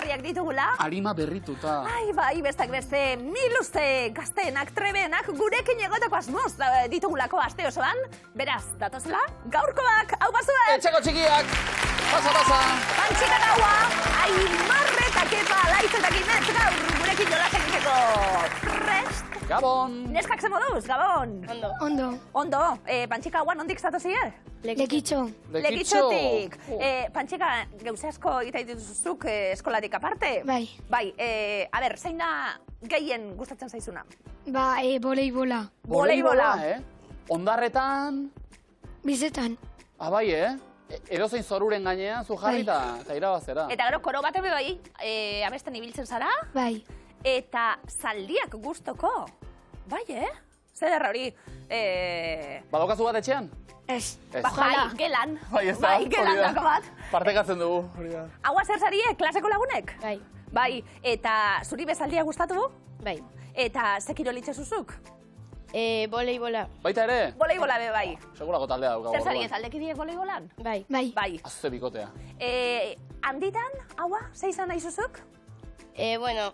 berriak ditugula. Arima berrituta. Ai, bai, bestak beste, miluzte gazteenak, trebenak, gurekin egoteko asmoz ditugulako aste osoan. Beraz, datozela, gaurkoak, hau bazuek! Etxeko txikiak, pasa. Pantxika gaua, Aimarretak eta Alaitzetak Imetz gaur gurekin jolas egiteko. Prest? Gabon! Neskak ze moduz, Gabon? Ondo. Pantxika gaua nondik zatozie? Lekitxo. Lekitxotik. Pantxika, gauze asko egiten dituzuzuk eskolatik aparte? Bai. Bai, zein da gehien gustatzen zaizuna? Ba, voleibola. Voleibola. Ondarretan... Bizetan. Bai, edozein zoruren gainean zu jarri eta irabazera. Eta gero koro bate bai, abesten ibiltzen zara? Bai. Eta zaldiak gustoko. Bai, Zer hori? Badokazu bat etxean? Ez. Bai, gelan. Bai, ez da. Bai, gelan dako bat. Partekatzen dugu. Haua zer zarie, klaseko lagunek? Bai. Bai, eta zuri bezaldia gustatu? Bai. Eta ze kirolitze zuzuk? Voleibola. Baita ere? Voleibola be bai. Segurako taldea daukagu. Zer zarie, taldekidiek voleibolan? Bai. Bai. Bai. Azte bikotea. Handitan, haua, ze izan nahi zuzuk? Bueno,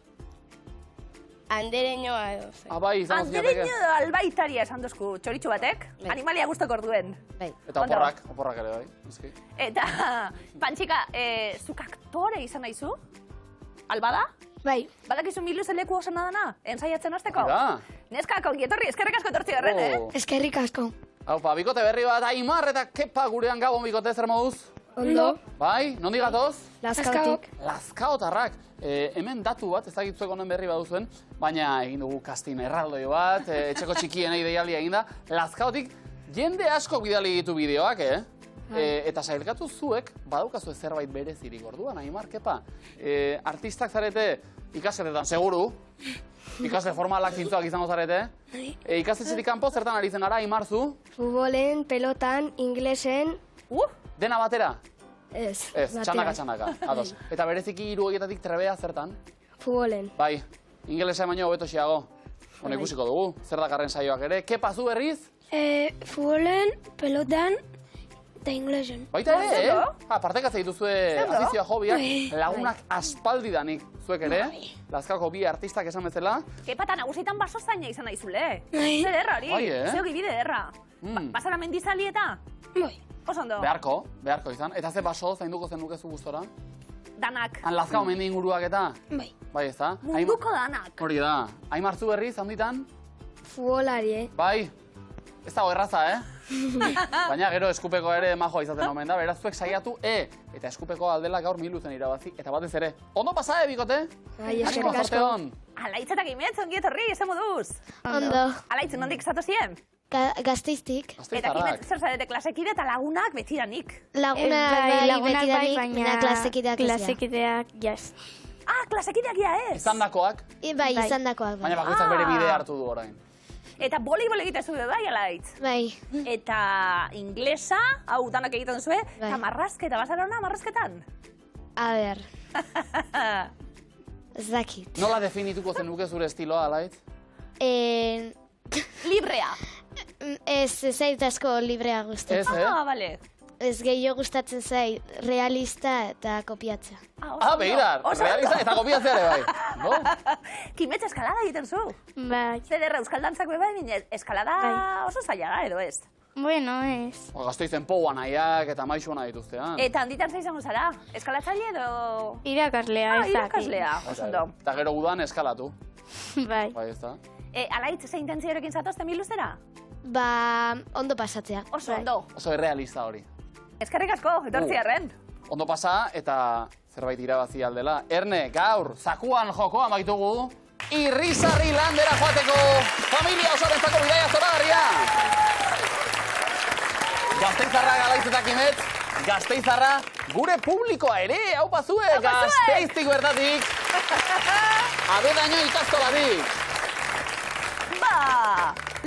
andereñoa edo. Bai, izan zinateke. Andereño albaitaria esan duzku, txoritxu batek. Bai. Animalia guztok orduen. Bai. Eta Ondo. oporrak ere, bai. Eski. Eta, Pantxika, zuk aktore izan nahi zu? Albada? Bai. Badakizu miluze leku oso dana, ensaiatzen hasteko? Da. Neskak, ongi etorri, eskerrik asko etortzi horren, Eskerrik asko. Haupa, bikote berri bat, Aimar eta Kepa gurean Gabon bikote, zer moduz? Ondo. Bai, nondi gatoz? Lazkaotik. Lazkaotarrak. Hemen datu bat, ez dakitzuek honen berri baduzuen, baina egin dugu casting erraldoi bat, etxeko txikienei deialdia egin da. Lazkaotik jende asko bidali ditu bideoak, Eta sailkatu zuek, badaukazu zerbait berezirik orduan, Aimar, Kepa. Artistak zarete ikasletan, seguru. Ikasle formalak zintzoak izango zarete. Ikasletxetik kanpo zertan ari zen gara, Aimar, zu? Futbolen, pelotan, inglesen, Dena batera? ez. Ez, txandaka, ados. Eta bereziki 3 horietatik trebea zertan? Futbolen. Bai, ingelesa baino hobeto xiago. Hona ikusiko dugu, zer dakarren saioak ere. Kepa, zu berriz? Futbolen, pelotan, eta inglesen. Baita ere, Ondo. Partekatzen dituzue afizioa hobiak, lagunak aspaldidanik zuek ere. Lazkaoko bi artistak esan bezala. Kepata nagusitan baso zaina izan naizule. Bai. Zer erra hori, Bai, zeo gibi ederra. Basara mendizali eta? Bai. Oso ondo. Beharko izan. Eta ze baso zainduko zenukezu gustora? Danak. Han Lazkao mendi inguruak eta? Bai. Bai, ez da? Munduko danak. Hori da. Aimar, zu berriz, handitan? Futbolari, Bai. Ez dago erraza, Baina gero eskupeko ere majoa izaten omen da, beraz zuek saiatu, eta eskupeko aldela gaur miluzen irabazi, eta batez ere. Ondo pasa, bikote? Bai, Animo, eskerrik zorte asko. on. Alaitzetak imetz, ongi etorri, ez moduz. Ondo. Alaitzen nondik zatozien? Gazteiztik. Eta Gasteiztarrak. kimet zer zarete klasekide eta lagunak betiranik. Lagunak bai, baina klasekideak ez. Klasekideak, jas. Klasekideak ja ez. Izandakoak, Bai, izandakoak. baina bakoitzak bere bide hartu du orain. Eta voleibol egiten zuen bai, alaitz. Bai. Eta inglesa, hau danak egiten zuen, Bai. eta marrazketa, bazara hona marrazketan? A ber. Ez dakit. Nola definituko zenuke zure estiloa, alaitz? Librea. Ez zait asko librea gustatzen. Ez, Bale. Ez gehiago gustatzen zait, realista eta kopiatzea. Begirar, realista eta kopiatzea ere bai. No? Kimetz eskalada egiten zu. Bai. Zer erra euskaldantzak bai, baina eskalada oso zaila da, edo ez? Bueno, ez. Gazteizen poua nahiak eta maixuana dituztean. Eta handitan zei izango zara? Eskalatzaile edo... Irakaslea, ez dakit. irakaslea, oso ondo. Eta gero udan eskalatu. Bai. Bai, ez da. Alaitz, ze intentzioarekin zatozte miluzera? Ba, ondo pasatzea. Oso ondo. Oso errealista hori. Eskerrik asko, etortzi arren. Ondo pasa eta zerbait irabazi aldela. Erne, gaur, zakuan jokoan baitugu, Irrizarri landera joateko familia osorentzako bidaia zoragarria. Gasteiztarra Alaitzetak Imetz, Gasteiztarra gure publikoa ere, hau pazue, Gasteiztik bertatik. Abedaino ikastolarik.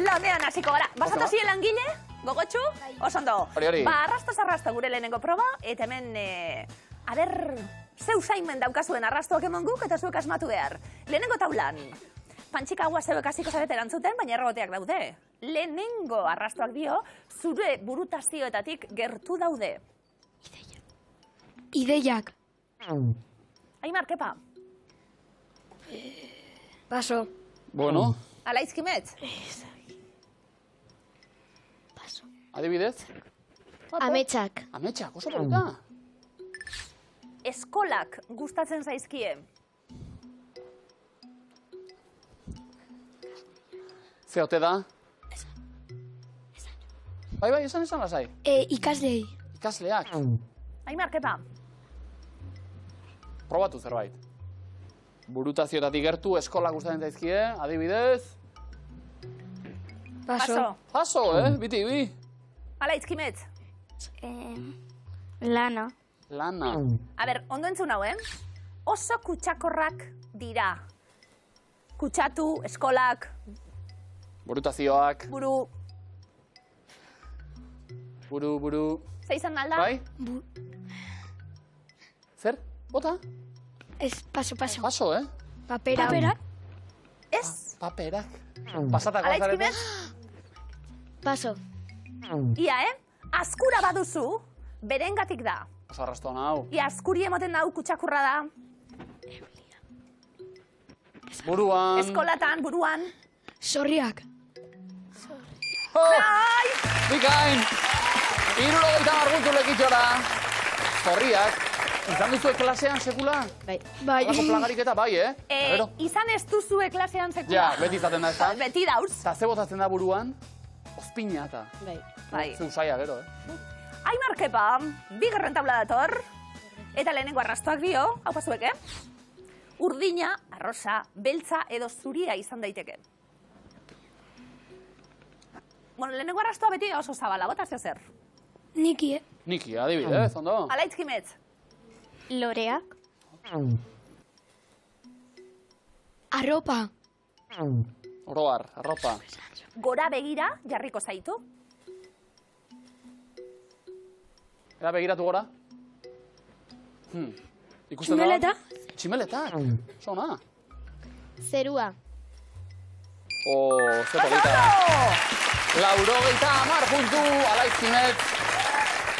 Lanean hasiko gara. Basatozien langile? Gogotxu? Osondo. Hori. Ba, arrasta gure lehenengo proba, eta hemen, zeu saimen daukazuen arrastoak emon guk, eta zuek asmatu behar. Lehenengo taulan. Pantxika hua zeuek hasiko zarete erantzuten, baina errogoteak daude. Lehenengo arrastoak dio, zure burutazioetatik gertu daude. Ideiak. Aimar, kepa? Paso. Bueno, Alaitz Kimetz? adibidez? Ametsak. Ametsak, oso polita. Eskolak gustatzen zaizkie? Ze ote da? Bai, esan lasai. Ikaslei. Ikasleak. Aimar, kepa? Probatu zerbait. Burutazioetatik gertu eskola gustatzen zaizkie, adibidez. Paso. Paso, biti, bi. Alaitz Kimetz? Lana. Lana. A ber, ondo entzun hau, Oso kutsakorrak dira. Kutsatu, eskolak, Burutazioak. buru... Buru. Ze izan alda? Bai? Zer? Bota? Paso. Paso, Papera. Ez? Paperak. Pasatako Alaitz zarete? Kimetz? Paso. Ia, Askura baduzu, berengatik da. Oso arrastoan hau. Ia, askuri emoten dau kutsakurra da. Buruan. Eskolatan, buruan. Sorriak. Bai! Bikain! 70 puntu lekitxora. Zorriak. Izan duzue klasean sekula? Bai. Olako plagarik eta bai, Gero? Izan ez duzue klasean sekula. Ja, beti izaten da ez da. Beti dauz. Eta ze botatzen da buruan? Ozpina eta. Bai. Ze usaia gero, Aimar, kepa, bigarren taula dator. Eta lehenengo arrastoak dio, hau pasuek, Urdina, arrosa, beltza edo zuria izan daiteke. Bueno, lehenengo arrastoa beti oso zabala, botazio zer. Niki, Niki, adibidez, ondo? Alaitz Kimetz? Loreak. Arropa. Oroar, arropa. Gora begira jarriko zaitu. Era begiratu gora? Ikusten da? Tximeleta. Tximeletak. Sona. Zerua. Ze polita. 80 puntu, Alaitz Kimetz.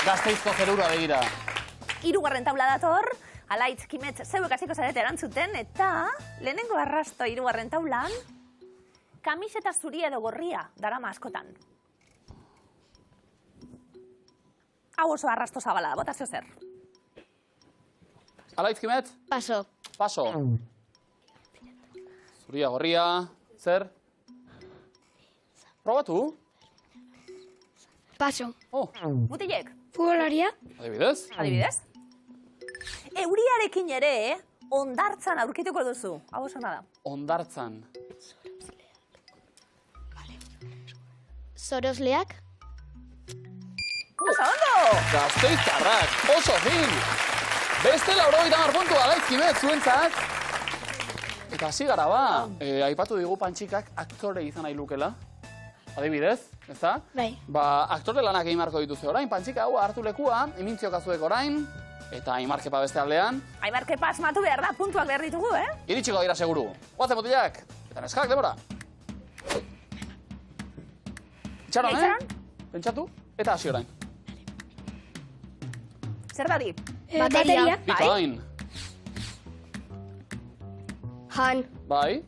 Gazteizko zerura begira. Hirugarren taula dator, Alaitz Kimetz zeuek hasiko zarete erantzuten, eta lehenengo arrasto hirugarren taulan, kamiseta zuria edo gorria darama askotan. Hau oso arrasto zabala, botazio zer. Alaitz Kimetz? Paso. Paso. Zuria, gorria, zer? Probatu? Paso. Mutilek, Futbolaria. Adibidez? adibidez? Euriarekin ere, ondartzan aurkituko duzu. Hau oso da. Ondartzan. Sorosleak. Oso ondo! Gazteiztarrak, oso fin! Beste 80 puntu Alaitz Kimetz zuentzat. Eta hasi gara ba, aipatu digu Pantxikak aktore izan nahi lukela. Adibidez, ezta? Bai. Ba, aktore lanak egin marko dituzue orain, Pantxika hau hartu lekua, emintziokazuek orain, eta Aimar Kepa beste aldean. Aimar Kepa asmatu behar da, puntuak behar ditugu, Iritsiko dira seguru. Guazen botilak, eta neskak, debora. Itxaron, Itxaron? Pentsatu, eta hasi orain. Zer dadi? Bateria. Bikain. Han. Bai,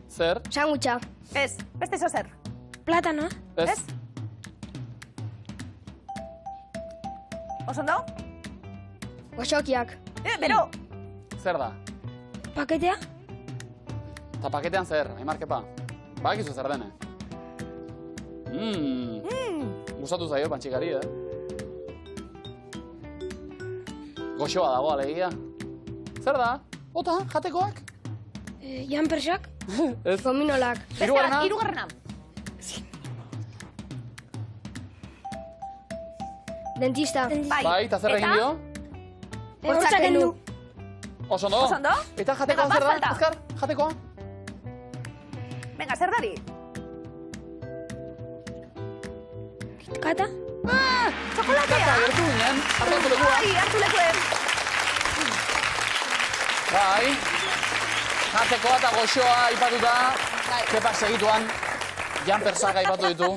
zer, Sangutxa. Ez, beste zo zer. Platano. ez, Ez? Oso ondo? Goxokiak. Bero! zer da? Paketea. Eta paketean zer, Aimar Kepa? Bakizu zer dene. Gustatu zaio Pantxikari, Goxoa dago alegia. Zer da? Bota, jatekoak? Jampersak. Ez. Gominolak. Beste bat, hirugarrena. Dentista. Bai, eta zer egin dio? Hortzak endu. Oso ondo. Oso ondo. Eta jatekoa Venga, zer da, falta. Azkar? Jatekoa? Venga, zer dadi? Kata. Txokolatea! Gertu ginen, hartu lekua. Bai, hartu lekuen. Bai. Jatekoa eta goxoa aipatuta. Kepa segituan. Jampersak aipatu ditu.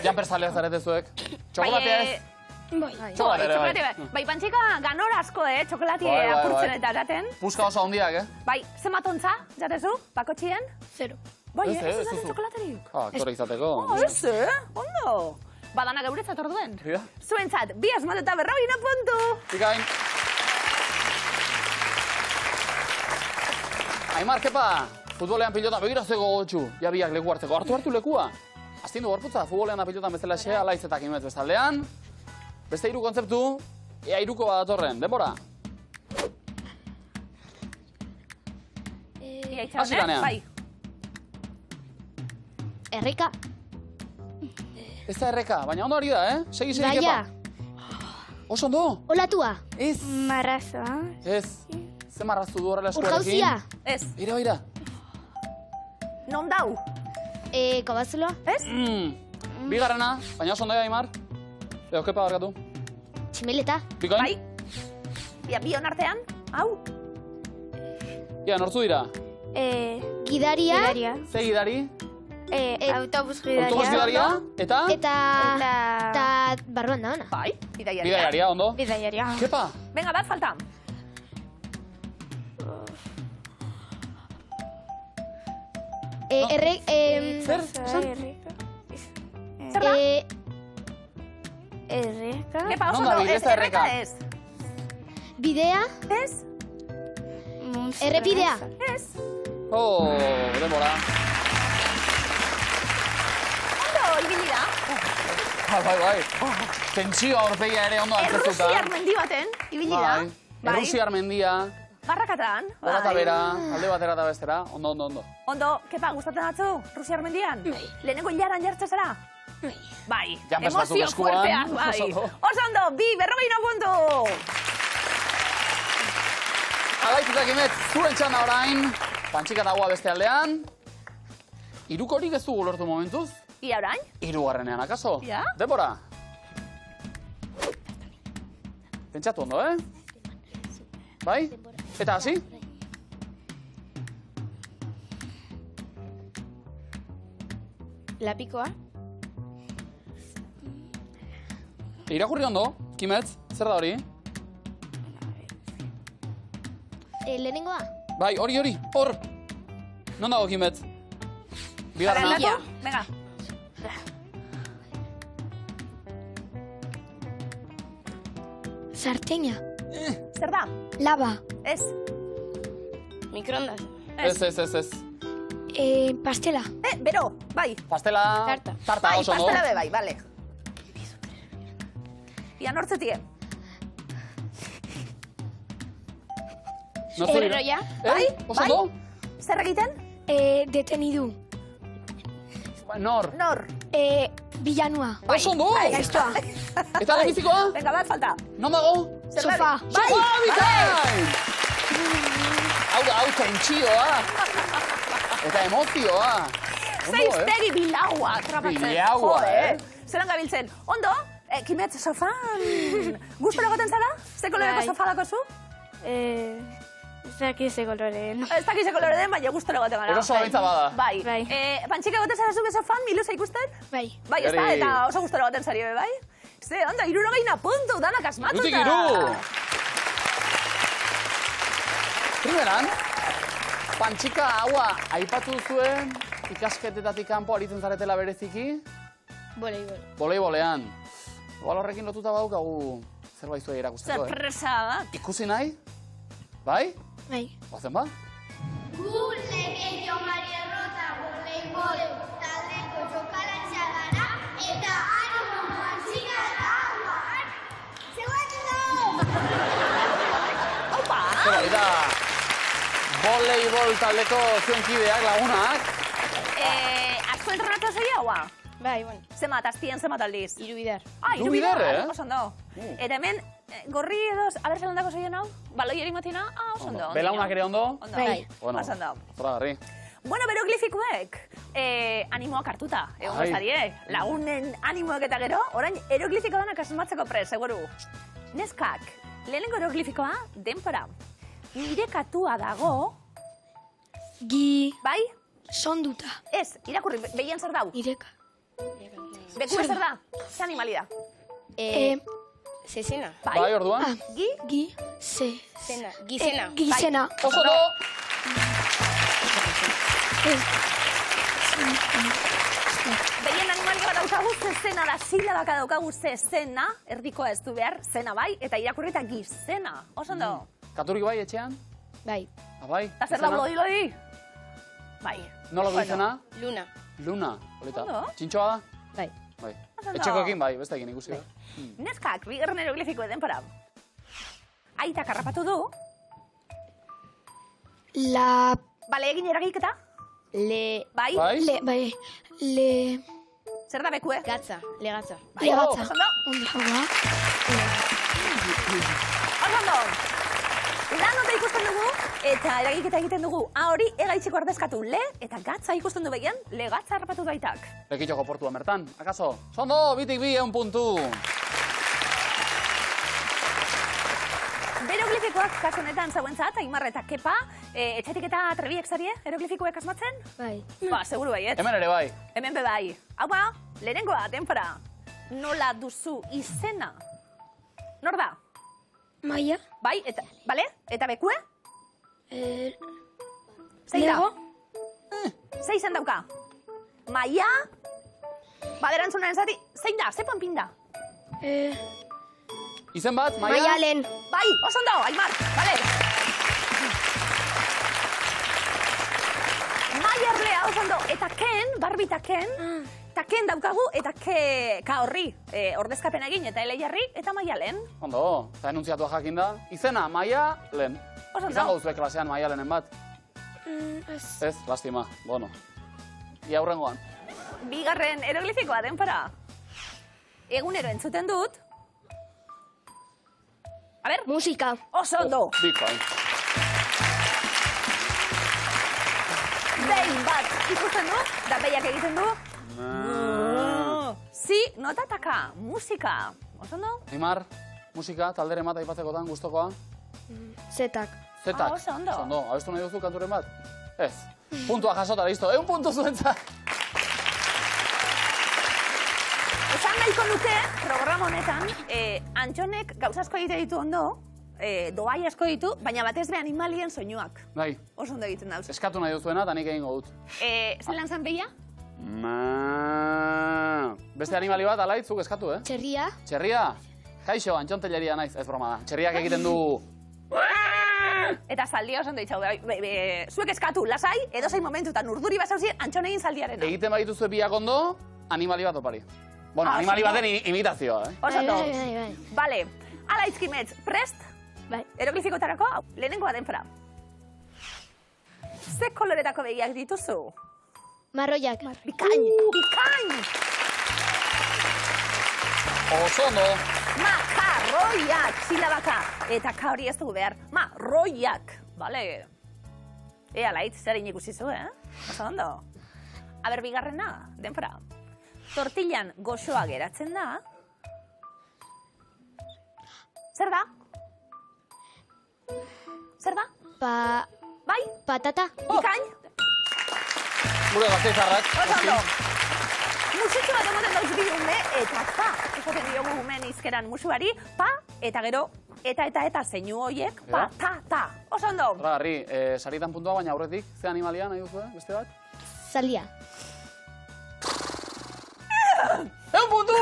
Jampersaleak zarete zuek. Txokolatea ez. Bai. Txokolate bai. Bai, Pantxika ganor asko, txokolatie Bai, bai, apurtzen bai. eta jaten. Puska oso handiak, Bai, zenbat ontza, jatezu, bakotxien? 0. Bai, Ez, ez ez jaten duzu. txokolaterik. Aktore izateko. Ez, ondo. Badana geuretzat orduen. Mira. Zuentzat, 2 asmat eta 40 puntu. Ikain. Aimar, kepa, futbolean pilotan begira zego gotxu, ja biak leku hartzeko. Hartu lekua. Aztindu gorputza, futbolean da pilotan bezala xe, alaitzetak imet bestaldean. Beste 3 kontzeptu, ea 3ko bat datorren, denbora. Hasi lanean. Bai. Erreka. Ez da erreka, baina ondo hori da, Segi, kepa. Gaia. Oso ondo? Olatua. Ez. Marrazoa. Ez. Ze marraztu du horrela eskuarekin? Urjauzia. Ez, Ira, ira. non dau? Kobazuloa. Ez? Bigarrena, baina oso ondo Aimar. Eo, kepa barkatu. Tximeleta. Bikoin? Bai. Ia, bion artean, hau? Ia, nortzu dira? Gidaria. Gidaria. Ze gidari? Autobus gidaria. Autobus gidaria? Eta? Eta barruan da ona. Bai, bidaiaria. Bidaiaria, ondo? Bidaiaria. Kepa? Venga, bat falta. Zer? Zer da? Erreka. Kepa, oso Non da ondo, bil, ez ez, da erreka erreka. ez. Bidea. Ez? Errepidea. Ez. Oh, denbora. Ondo, ibili da. Bai. Tentsio aurpegia ere ondo antzezuta. Errusiar mendi baten, ibili da. Bai. Errusiar mendia. Barrakatan. Gora eta bera, alde batera eta bestera. Ondo. Ondo, kepa, gustatzen datzu, Rusiar mendian? Lehenengo hilaran jartze zara? Bai. Janpes batzuk Emozio eskuan. fuerteak, bai. Oso ondo. Oso ondo, 40 puntu. Alaitzetak imet, zuen txanda orain. Pantxika dagoa beste aldean. 3korik ez dugu lortu momentuz. Ia orain? 3garrenean, akaso? Ja. Denbora. Pentsatu ondo, Bai? Eta hasi? Lapikoa. Irakurri ondo, Kimetz, zer da hori? Lehenengoa. Bai, hori, hor! Non dago, Kimetz? Bigarrena. Aldatu? Venga. Sarteña. Zer da? Lava. Ez. Mikrondas. Ez. Pastela. Bero, bai. Pastela... Tarta. Tarta, Bai, oso ondo. pastela be bai, bale. Ia nortzetie. Nortzu dira? Herroia. Bai, Oso bai. ondo? Zer egiten? Detenidu. Nor? Nor. Villanua. Oso ondo! Gaiztoa. Eta lehenbizikoa? Venga, bat falta. Non dago? Zer Sofá. da? Bai, Sofá, bai. bikain! Hau tentsioa. Eta emozioa. Ondo, Zeiztegi bilaua atrapatzen. Bilaua, Zeran gabiltzen. Ondo, Kimetz, sofan. Gustora goten zara? Ze koloreko Bai. sofa dako zu? Ez dakiz koloreen. Ez dakize kolore den, baina gustora goten gara. Eroso gabiltza bada. Bai. Bai. Pantxika goten zara zu sofan, miluza ikusten? Bai. Bai, ez da, Gari. eta oso gustora goten zari, bai? Ze, onda, 60 puntu, danak asmatuta. Gutik 3! Primeran, Pantxika haua aipatu zuen ikasketetatik kanpo aritzen zaretela bereziki, Voleibol. voleibolean. Igual horrekin lotuta badaukagu zerbait zuei erakusteko, Sorpresa bat. Ikusi nahi? Bai? Bai. Goazen ba? Gure gehiago Marierrota voleibol taldeko jokalatzea gara eta animo Pantxika eta hauak. Zegoetu Opa! Zer da, voleibol taldeko zuen kideak, lagunak. Asko entrenatu zei haua? Bai, bueno. Zemat, aztien zemat aldiz? Irubidar. Ah, Hiru bider, oso ondo. Eta hemen, gorri edo, aber zelandako zeien hau? Baloi erimatina? Ah, oso ondo. Belaunak ere ondo? Ondo. Bai. Bueno, Oso ondo. zoragarri. Bueno, beroglifikoek, animoak hartuta, egon Ai. gozarie. Lagunen animoak eta gero, orain eroglifiko danak asmatzeko prez, seguru. Neskak, lehenengo eroglifikoa, denpora. Irekatua dago, bai? Sonduta. Ez, irakurri, behian zer dau? Ireka. Bekua zer da? Ze animali da? Zezena. Bai, orduan. Gi. Se. Zena. Gizena. Gizena. Oso ondo! Behien animali bat daukagu, zezena da, silabaka daukagu zezena, erdikoa ez du behar, zena bai, eta irakurrita gizena. Oso ondo. Katurik bai etxean? Bai. Bai? Eta zer da lodi? Bai. Nola du izena? Luna. Luna, polita. Ondo. Txintxoa da? Bai. Bai. ondo. Etxekoekin bai, besteekin ikusi da. Neskak, bigarren eroglifiko denpora. Aitak harrapatu du. La. Bale, egin eragiketa. Le. Bai. Bai? Bai. Le. Zer da bekue? Gatza. Legatza. Legatza. Oso ondo. Ondo. Oso ondo. Lan nota ikusten dugu, eta eragiketa egiten dugu. Hori, egaitxiko ardezkatu le, eta gatza ikusten du begien, le gatza harrapatu du aitak. Lekitxoko portua mertan, akaso? Zondo, bitik bi, 1 puntu. Eroglifikoak kasu honetan zauentzat, Aimar eta Kepa, etxetik eta trebiek zarie, eroglifikoek asmatzen? Bai. Ba, seguru baiet. Hemen ere bai. Hemen be bai. Hau ba, lehenengoa, denpora. Nola duzu izena? Nor da? Maia. Bai, eta, bale? Eta bekue? Zein da? Lego. Ze izen dauka? Maia? Baderantzunaren zati, zein da? Ze panpin da? Izen bat, Maia? Maialen. Bai, oso ondo, Aimar, bale. Maierlea, oso ondo. Eta Ken, Barbita Ken, eta Ken daukagu, eta Ka horri, ordezkapen egin, eta Eleiarri, eta Maialen. Ondo, eta enunziatua jakin da. Izena, Maia, lehen. Oso ondo. Izango duzue klasean Maia lehenen bat? Ez, lastima, bueno. Ia hurrengoan. Bigarren eroglifikoa denpora. Egunero entzuten dut. A ber, Musika. oso ondo. Bitcoin. Behin bat ikusten du, da behiak egiten du. Si, notataka, musika. Oso ondo? Aimar, musika, talderen bat aipatzekotan, gustokoa? Zetak. Zetak. Oso ondo. Oso ondo, abestu nahi duzu kanturen bat? Ez. Puntua jasota, listo. 1 puntu zuentzat. Esan nahiko nuke, programa honetan, Antxonek gauza asko egite ditu ondo, doai asko ditu, baina batez be animalien soinuak. Bai, Oso ondo egiten dauz. eskatu nahi duzuena, eta nik egingo dut. Zelan zan behia? Beste animali bat, alait, zuk eskatu, eh? Txerria. Txerria? Kaixo, antxonteleria naiz, ez broma da. Txerriak egiten du... Eta zaldia oso ondo ditxau. Zuek eskatu, lasai, edozein momentutan urduri basauzien Antxonegin zaldiarena. Egiten badituzue biak ondo, animali bat opari. Bueno, animali baten imitazioa, eh? Oso ondo. Bai. Bale, ala izkimets, prest? Bai. Eroglifikotarako, lehenengoa denpora. Ze koloretako begiak dituzu? Marroiak. Bikain, bikain! Oso ondo. Makarroiak, silabaka. Eta ka hori ez dugu behar. Marroiak, bale. Ea laitz, zer ikusi zu, eh? Oso ondo. Aber, bigarrena, denpora. Tortillan goxoa geratzen da. Zer da? Zer da? Bai? Patata. Bikain? Gure gazteizarrak. Oso ondo. Musitxo bat emoten dauz bi ume, eta pa. Esaten diogu umen izkeran musuari, pa, eta gero, eta zeinu hoiek, pa, ta. Oso ondo. Garri, sarietan puntua, baina aurretik, ze animalia nahi duzu, beste bat? Zalia. 1 puntu!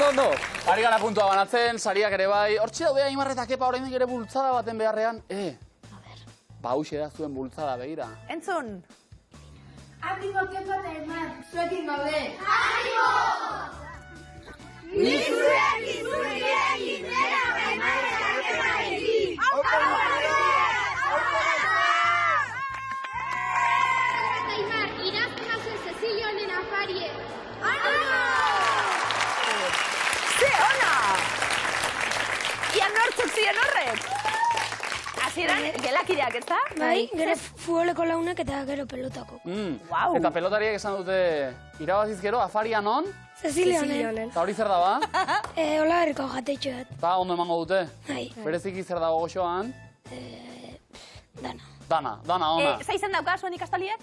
Ondo. Ari gara puntua banatzen, sariak ere bai. Hortxe daude Aimar eta Kepa oraindik ere bultzada baten beharrean. Ba, hauxe da zuen bultzada, begira. Entzun. Animo, Kepa eta Aimar, zuekin gaude. Animo! Ni zurekin, nera, Aimar eta Keparekin. Aimar, irazkazu Cecilio honen afarie. Animo! Ze ona! Ia nortzuk ziren horrek? Hasieran gelakideak, ez da? Bai, gero futboleko launak eta gero pelotako. Wow. Eta pelotariek esan dute, irabaziz gero, afaria non? Cecilia honen. Eta hori zer da ba? Ola herriko jatetxo bat. Eta ondo emango dute? Bai. Bereziki zer dago goxoan? Dana. Dana, ona. Ze izen dauka zuen ikastaliek?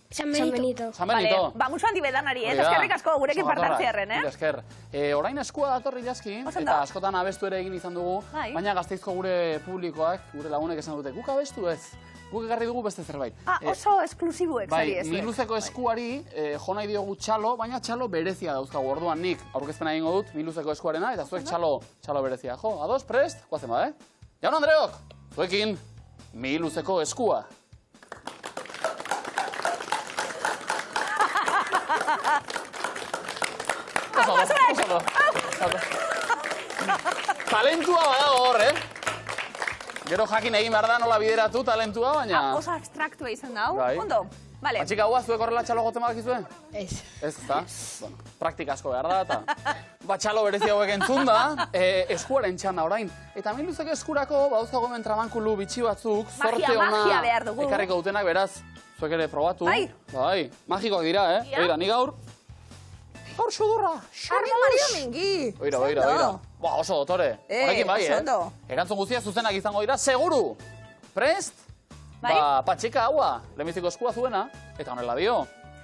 San Benito. San Benito. Ba, musu handi bedanari, Hori da. eskerrik asko gurekin Oso parte bakarrak. hartzearren, Mila esker. Orain eskua datorri jaski, Oso eta ondo. askotan abestu ere egin izan dugu, Bai. baina Gasteizko gure publikoak, gure lagunek esan dute, guk abestu ez, guk ekarri dugu beste zerbait. Oso esklusibuek zari Bai, ez. Miluzeko eskuari jo nahi diogu txalo, baina txalo berezia dauzkagu. Orduan nik aurkezpena egingo dut Miluzeko eskuarena, eta zuek txalo berezia. Jo, ados, prest? Guazen ba, Jaun Andreok, zuekin Miluzeko eskua. Oso. Talentua badago hor, Gero jakin egin behar da nola bideratu talentua, baina... Oso abstraktua izan da, Bai. ondo. Vale. Patxika hua, zuek horrela txalo goten badakizue? Ez. Ez, ezta? Bueno, praktika asko behar da, eta... Batxalo berezi hauek entzun da, eskuaren txanda orain. Eta Miluzeko eskurako, badauzkago hemen tramankulu bitxi batzuk, zorte magia behar ona dugu. ekarriko dutenak, beraz, zuek ere probatu. Bai. Bai, magikoak dira, Ia. Oira, ni gaur... Gaur sudurra, Arri Mario Mingi. Oira. Ba, oso dotore. Horrekin bai, oso ondo. Erantzun guztia zuzenak izango dira, seguru! Prest? Bai. Ba, patxika haua, lehenbiziko eskua zuena, eta honela dio.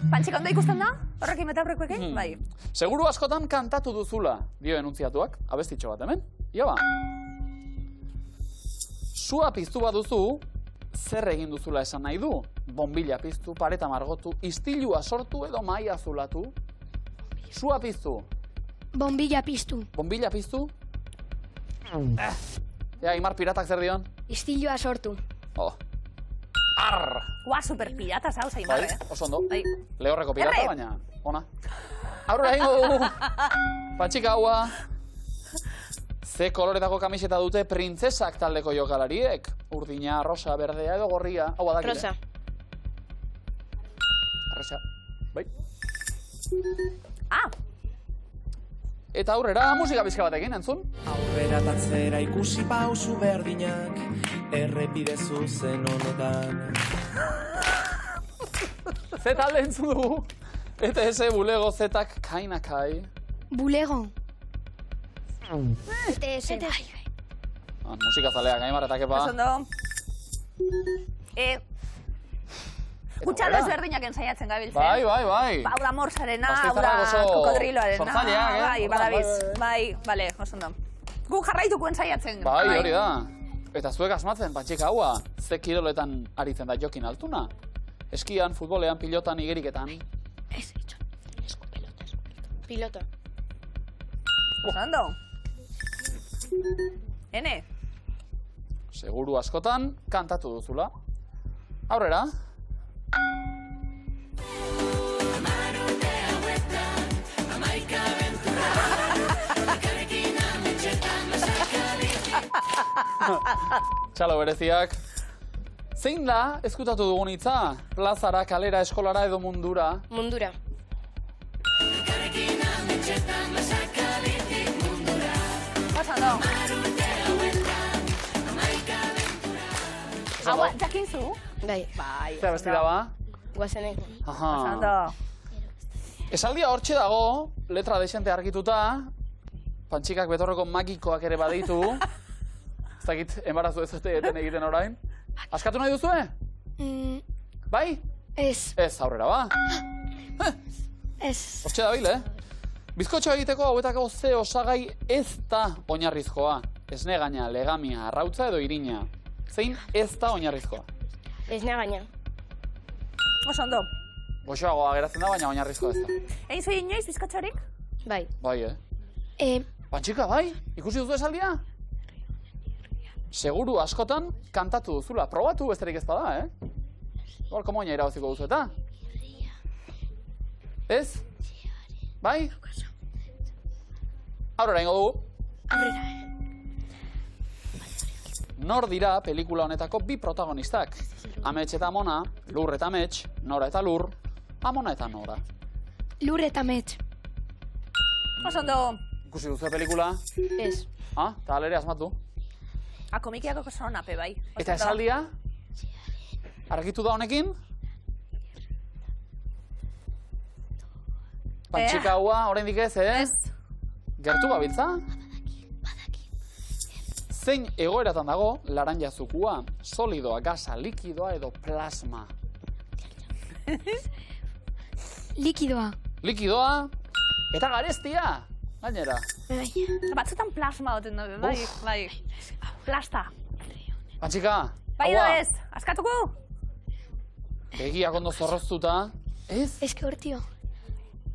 Pantxika ondo ikusten da? Horrekin eta horrekoekin? Bai. Seguru askotan kantatu duzula, dio enuntziatuak, abestitxo bat hemen. Ia ba. Sua piztu baduzu, zer egin duzula esan nahi du? Bombila piztu, pareta margotu, istilua sortu edo maia zulatu. Sua piztu. Bombilla piztu. Bombila piztu? Ea, Imar piratak zer dion? Istilua sortu. Oh. Arr! Gua superpirata zau, Bai, Zaimar, oso ondo. Bai. Lehorreko pirata, Erre. baina, ona. Aurrera egingo dugu. Patxika haua. Ze koloretako kamiseta dute printzesak taldeko jokalariek? Urdina, rosa, berdea edo gorria. Hau badakile. Rosa. Rosa. Bai. Ah, Eta aurrera musika bizka batekin, entzun? Aurrera tatzera ikusi pausu berdinak, errepide zuzen honetan. Ze talde entzun dugu? ETS bulego zetak kainakai. Bulego. ETS. Musika zaleak, Aimar eta Kepa. oso ondo. Gutxalo ezberdinak ensaiatzen gabiltzen. Bai. Hau da morsarena, hau da Gasteiztarrak oso kokodriloarena. sortzaileak, Bai, badabiz. Bai, bale, oso ondo. Gu jarraituko ensaiatzen. Bai, hori da. Eta zuek asmatzen, patxika haua, ze kiroletan aritzen da Jokin Altuna? Eskian, futbolean, pilotan, igeriketan. Pilota. Oso ondo. Ene, Seguru askotan, kantatu duzula. Aurrera. Txalo bereziak. Zein da, ezkutatu dugun hitza? Plazara, kalera, eskolara edo mundura? Mundura. oso ondo. Hau, jakinzu? Bai. Bai, Zer bestira ba? Guazenek. oso ondo. Esaldia hortxe dago, letra desente argituta, pantxikak betorreko magikoak ere badeitu. Ez dakit, embarazu ez dute eten egiten orain. Askatu nahi duzue? Bai? Ez. Ez, aurrera ba. Ez. Hortxe dabil, Bizkotxo egiteko hauetako ze osagai ez da oinarrizkoa. Esne gaina, legamia, arrautza edo irina. Zein ez da oinarrizkoa. Esne gaina. Oso ondo. Goxoagoa geratzen da, baina oinarrizkoa ez da. Egin zuen inoiz bizkotxorik? Bai. Bai, Pantxika, bai? Ikusi duzu esaldia? Seguru askotan kantatu duzula. Probatu besterik ez bada, Hor, komo oina irabaziko duzu eta? Ez? Bai? Aurrera ingo dugu. Nor dira pelikula honetako bi protagonistak? Amets eta Amona, Lur eta Amets, Nora eta Lur, Amona eta Nora. Lur eta mets. Oso ondo. Ikusi duzu pelikula? Ez. Ah, eta alere asmatu. Komikiako oso onape, bai. Oso Eta ondo. esaldia? Argitu da honekin? Pantxika haua, oraindik ez, Ez. Gertu gabiltza? Zein egoeratan dago laranja zukua? Solidoa, gasa, likidoa edo plasma? Likidoa. Likidoa eta garestia, gainera. Bai. Batzutan plasma oten dugu, bai. Plasta. Pantxika, Bai edo ez, askatuko? begiak ondo zorroztuta. Ez? Eske hortio.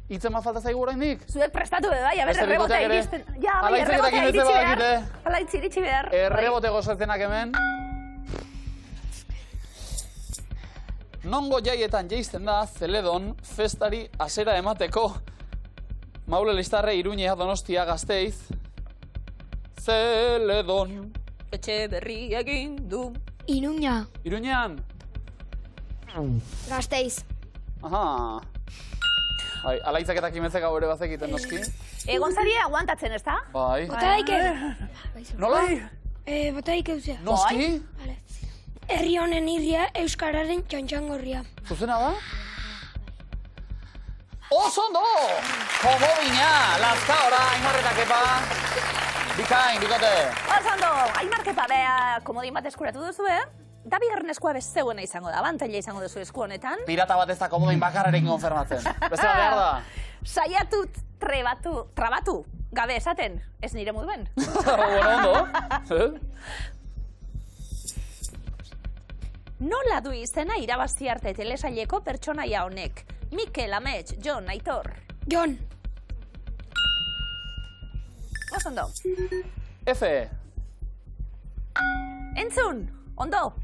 Itzen ma falta zaigu oraindik? Zuek prestatu be, bai, a ber, Beste errebotea bikoteak ere? iristen. Ja, bai, Ala hitzeketak errebotea inbeste iritsi behar. badakite. Ala iritsi behar. Errebote gozoetenak hemen. Nongo jaietan jaisten da Zeledon festari hasiera emateko. Maule Listarre, Iruña, Donostia, Gasteiz. Zeledon. Etxe berri egin du. Iruña. Iruñean? Gasteiz. Aha. Bai, ala hitzaketak imentzek hau ere bazekiten noski. Gonzari aguantatzen, ez da? Bai. Botaik Nola? botaik euzea. Noski? Herri honen irria Euskararen txantxangorria. Zuzena da? Oso ondo! Como bina, Lazkaora, Aimarretak epa. Bikain, bikote. Oso ondo, Aimarkepa bea komodin bat eskuratu duzu, Da bigarren eskua bezeuena izango da, abantaila izango duzu esku honetan. Pirata bat ez da komodoin bakarrarekin konfermatzen. Beste bat behar da. Saiatu trabatu, gabe esaten, ez nire moduen. Bueno, ondo. Nola du izena irabazi arte telesaileko pertsonaia honek? Mikel, Amets, Jon, Aitor. Jon. Oso ondo. F. Entzun, ondo.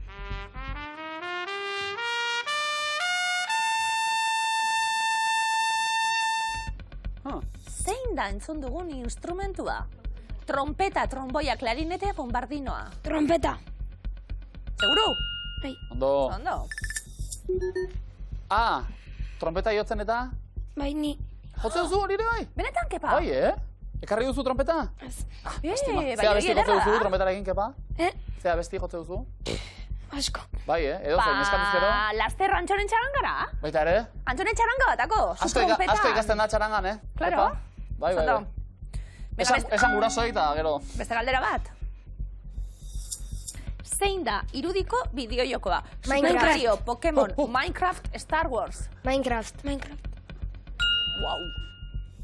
Zein da entzun dugun instrumentua? Trompeta, tromboia, klarinete, bombardinoa. Trompeta. Seguru? Bai. Ondo. Ondo. A. Trompeta jotzen eta? Bai, ni. Jotzen duzu hori ere bai? Benetan, kepa? Bai, Ekarri duzu trompeta? Bai, Zea besti hori jotze duzu ederra. trompetarekin, kepa? Zea besti jotze duzu? Asko. Bai, edo zein eskatuzkero? Laster Antxonen txarangara? Baita ere? Antxonen txaranga batako, zu trompeta. Asko ikasten da txarangan, Claro. Kepa? Bai, bai, Ondo. bai. Esan gurasoi eta gero. Beste galdera bat. Zein da irudiko bideojokoa? Minecraft. Super Mario, Pokemon, Minecraft, Star Wars. Minecraft. Wow.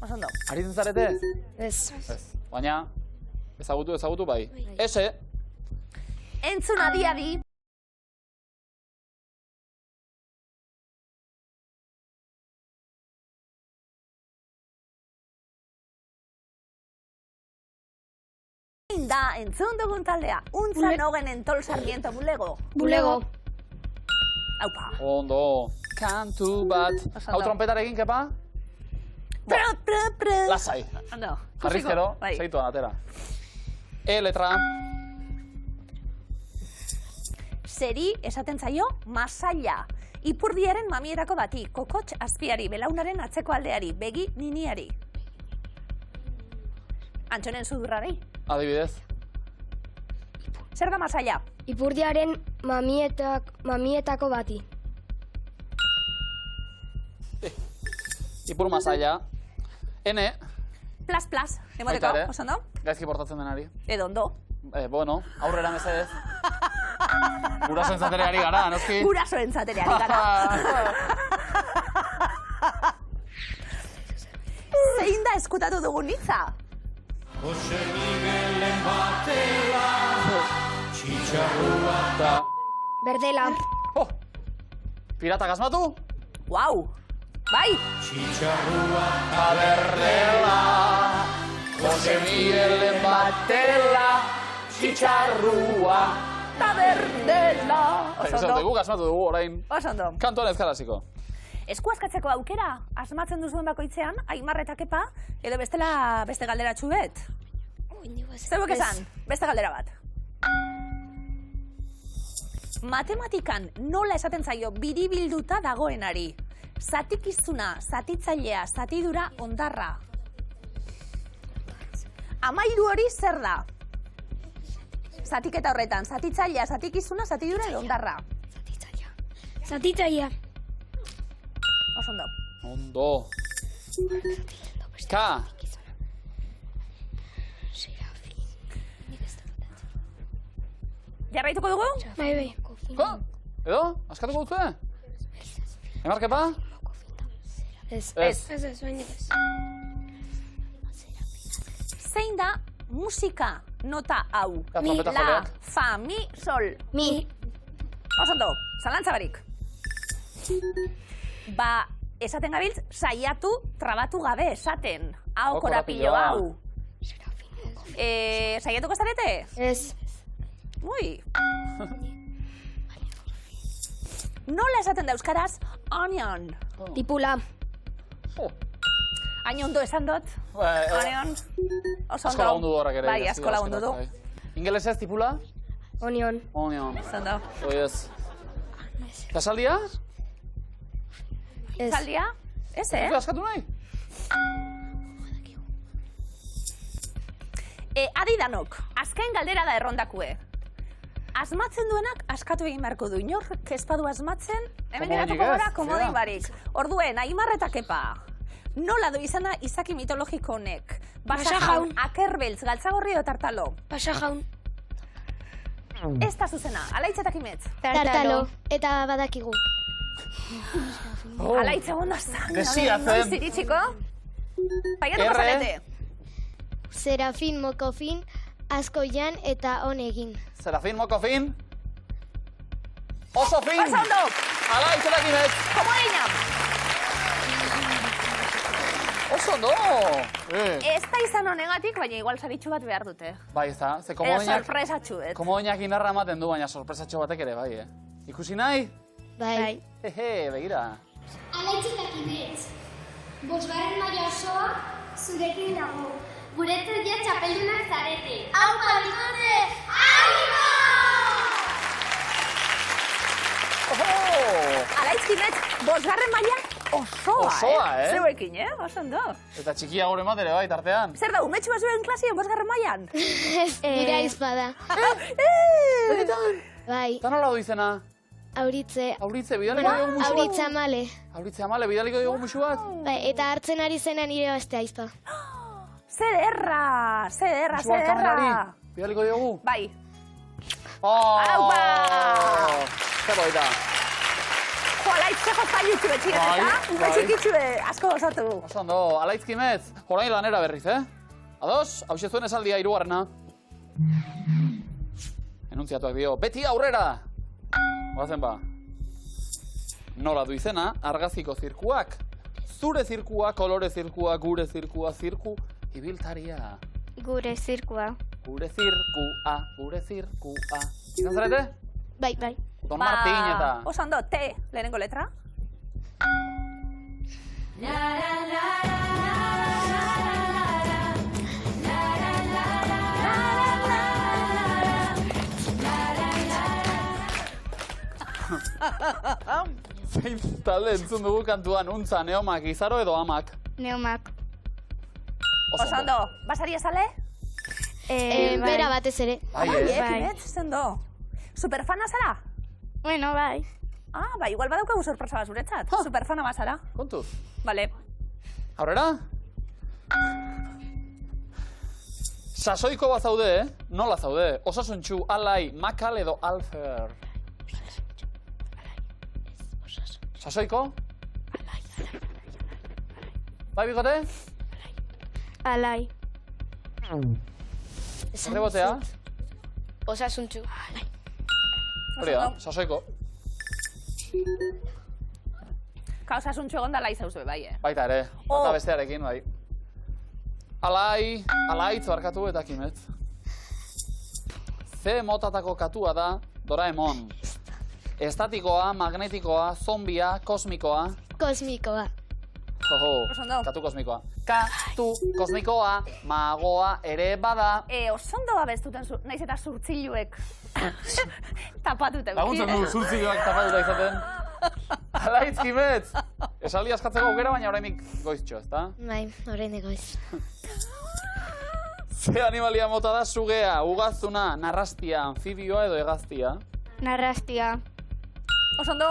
Oso ondo. Aritzen zarete? Ez. Ez. Baina, ezagutu bai. S. Entzun adi. Zein da entzun dugun taldea? Untza nogen entol Sarmiento bulego. Bulego. Aupa. Ondo. Kantu bat. Oso Hau ondo. trompetarekin, kepa? Lasai. Ondo. Jarrizkero, Bai. seituan atera. E letra. Zeri esaten zaio masaila. Ipurdiaren mamierako bati, kokotx azpiari, belaunaren atzeko aldeari, begi niniari. Antxonen sudurrari. Adibidez. Zer da masaila? Ipurdiaren mamietako bati. Ipur masaila. N. Plas, emoteko, Baita ere. oso ondo? Gaizki portatzen denari. Edo ondo. Bueno, aurrera mesedez. Gurasoen zatereari gara, noski. Gurasoen zatereari gara. Zein da eskutatu dugun hitza? Berdela. Piratak asmatu? Guau! Bai! Berdela, Jose Miguelen batela, txitxarrua. Tabernela! Oso Esan ondo. dugu, asmatu dugu, orain. Oso ondo. Kantoan ezkaraziko. Esku askatzeko aukera, asmatzen duzuen bakoitzean, Aimarretak epa, edo bestela beste galdera txubet. Zerbuk esan, beste galdera bat. Matematikan nola esaten zaio biribilduta dagoenari? Zatikizuna, zatitzailea, zatidura, ondarra. Amairu hori zer da? Zatiketa horretan, zatitzailea, zatikizuna, zatidura edo ondarra. Zatitzaia. Oso ondo. Ondo. K. Jarraituko dugu? Bai. Ko? Edo? Askatuko duzue? Emarkepa? Ez. Ez. Ez, bainik ez. Zein da musika nota hau? Ja, trompeta La, joleak. fa, mi, sol. Mi. Osondo, zalantza barik. Ba, esaten gabiltz, saiatu trabatu gabe esaten. Hau Hau korapilo korapiloa. hau. Saiatuko zarete? Ez. Ui. Nola esaten da euskaraz? Onion. Tipula. Oh. Hain ondo esan dut. Onion. Oso Asko lagundu du horrek ere. Bai, asko lagundu du. Ingelesez tipula? Onion. Onion. Ondo. Oiez. Eta saldia? Ez. Zaldia? Ez, Zuke askatu nahi? Adi danok, azken galdera da errondakue. Asmatzen duenak askatu egin beharko du. Inor, kezpadu asmatzen, hemen Komodinik geratuko ez, gara zera. komodin barik. Orduen, Aimar eta Kepa. Nola du izana izaki mitologiko honek? Basa jaun, akerbeltz, galtzagorri edo tartalo. Pasa jaun. Ez da zuzena, alaitz eta kimetz. Tartalo. Eta badakigu. Alaitz egon da zan. Desia zen. Noiz iritsiko? Paiatuko Erre. zarete. Serafin, mokofin, asko jan eta honegin. Serafin, mokofin? Oso fin! Oso ondo! Alaitz eta kimetz! Komodina! Oso ondo! Ez da izan honegatik, baina igual saritxu bat behar dute. Bai, ez da. Ze Edo komodinak... sorpresatxuet. Komodinak indarra ematen du, baina sorpresatxo batek ere, bai, Ikusi nahi? Bai. Hehe, begira. Alaitzitak imetz. Bosgarren maila osoa zurekin dago. Guretzat ja txapeldunak zarete. Hau pabikote! Animo! Oho! Alaitz kimetz, bosgarren maila osoa, Osoa, Zeuekin, Oso ondo. Eta txikia gure ematere, bai, tartean. Zer da, umetxu bat zuen klasien bosgarren mailan? Ez, nire aizpada. Bai, Eta nola du izena? auritze. Auritze, bidaliko diogu musu bat? Auritze amale. Auritze amale, bidaliko diogu musu bat? Bai, eta hartzen ari zena nire beste aizpa. Zederra! Musu bat kamerari? Bidaliko diogu? Bai. Oh! Aupa! Zer boita. Jo, alaitzeko paiutxu etxien, Bai, eta? bai. Umetxikitxue, asko gozatu. Oso ondo, Alaitz Kimetz, orain lanera berriz, Ados, hau zuen esaldia hirugarrena. Enuntziatuak dio, beti aurrera! Goazen ba. Nola du izena, argaziko zirkuak. Zure zirkua, kolore zirkua, gure zirkua, zirku, ibiltaria. Gure zirkua. Gure zirkua, gure zirkua. Izan zarete? Bai, bai. Don Martin eta... Oso ondo, T, lehenengo letra. Zein talde entzun dugu kantuan, untza, neomak, izaro edo amak. Neumak. Oso ondo, basari esale? Bera batez ere. Bai, Kimetz, zendo. Superfana zara? Bueno, bai. Ah, bai, igual badaukagu sorpresa bat zuretzat. Superfana bazara. Kontuz. Vale. Aurrera? Sasoiko bat zaude, Nola zaude? Osasuntxu, alai, makal edo alfer. Sasoiko? Bai, bigote? Alai. Rebotea? Osasuntxu. Hori da, sasoiko. Kaosasuntxu egon da laizauzu, bai, Baita ere, Oh. bata bestearekin, bai. Alaitz barkatu eta Kimetz. Ze motatako katua da Doraemon. Estatikoa, magnetikoa, zombia, kosmikoa. Kosmikoa. Oso ondo. Katu kosmikoa. Katu kosmikoa, magoa ere bada. Oso ondo abestuten naiz eta zurtziluek. Tapatuta. Laguntzen du, zurtzioak tapatuta izaten. Alaitz Kimetz. Esaldi askatzeko aukera, baina oraindik goiztxo, ezta? Bai, orain egoiz. Ze animalia mota da sugea, ugaztuna, narrastia, anfibioa edo hegaztia? Narrastia. Oso ondo.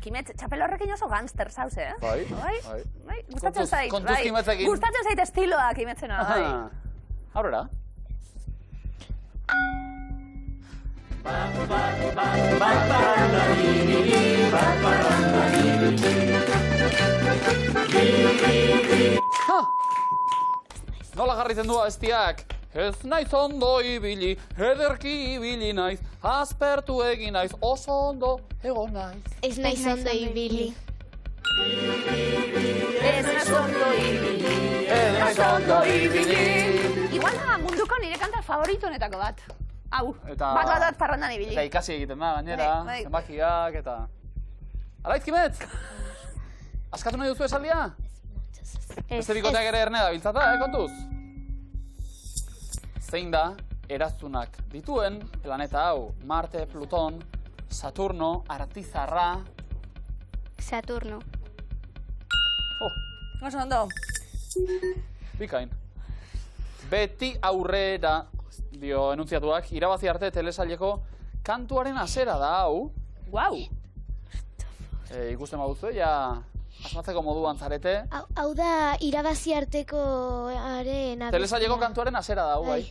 Kimetz, txapel horrekin oso gangster zauz, Bai, Bai? bai. Bai, gustatzen zait. Kontuz bai. Kimetzekin. Gustatzen zait estiloa Kimetzena, bai. Aurrera. Ha! Nola jarritzen du abestiak? Ez naiz ondo ibili, ederki ibili naiz, aspertu egin naiz, oso ondo egon naiz. Ez naiz ondo ibili. Ez naiz ondo ibili. Ez naiz ondo ibili. Igual da munduko nire kanta favoritonetako bat. Hau, Eta- bat parrandan ibili. Eta ikasi egiten da, gainera, Bai. zenbakiak eta... Alaitz Kimetz! Askatu nahi duzu esaldia? Beste bikoteak ere erne dabiltzata, kontuz? Zein da, eraztunak dituen planeta hau, Marte, Pluton, Saturno, Artizarra... Saturno. Oh, Oso ondo. bikain. Beti aurrera, dio enuntziatuak, irabazi arte telesaileko kantuaren hasera da hau. Guau. Ikusten baduzu, ja asmatzeko moduan zarete. Hau da irabazi artekoaren abestia. Telesaileko kantuaren hasera da hau, bai.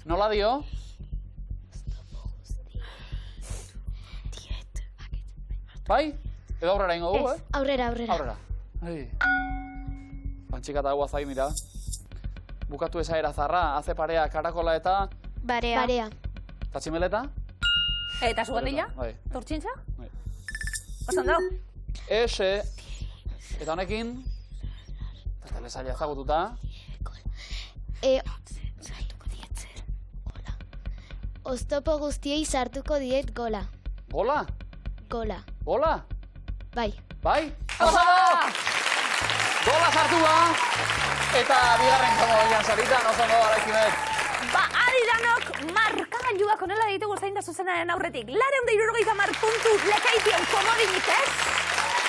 Nola dio? Bai? Edo aurrera ingo dugu, Ez, aurrera. Aurrera. Ai. Pantxika eta hau azai, mira. Bukatu esaera zarra, haze parea, karakola eta... Barea. Barea. Eta tximeleta? Eta sugandila? Bai. Turtxintza? Bai. Oso ondo. Ese. Eta honekin... Eta telesaila ezagututa. Oztopo guztiei sartuko diet gola. Gola? Gola. Gola? Bai. Bai? Oso ondo! Gola sartua! Eta bigarren komodoian saritan, oso ondo, Araikimet. Ba, adi danok, markagailuak onela ditugu zein da zuzenaren aurretik. 270 puntu lekaition komodinik ez?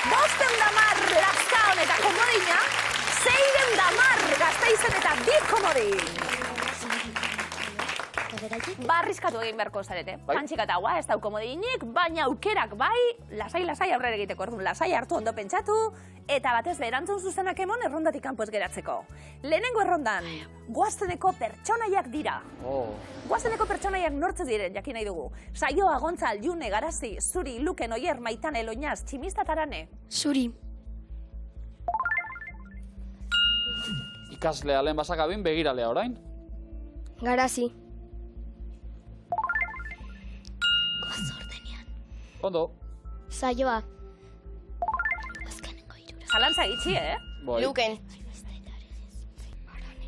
510 Lazkaon eta komodina, 610 Gasteizen eta 2 komodin. Barrizkatu egin beharko zarete. Bai. Pantxika eta ez dau komodinik, baina aukerak bai, lasai aurrera egiteko orduan, lasai hartu ondo pentsatu, eta batez berantzun zuzenak emon errondatik kanpo ez geratzeko. Lehenengo errondan, goazteneko pertsonaiak dira. Oh. Goazeneko pertsonaiak nortzu diren, jakin nahi dugu. Saioa, Gontzal, June, Garazi, Zuri, Luken, Oier, Maitane, Loñaz, Tximista, Tarane. Zuri. Ikaslea lehen basakabin begiralea orain. Garazi. Ondo. Saioa. Zalantza gitxi, Bai. Luken.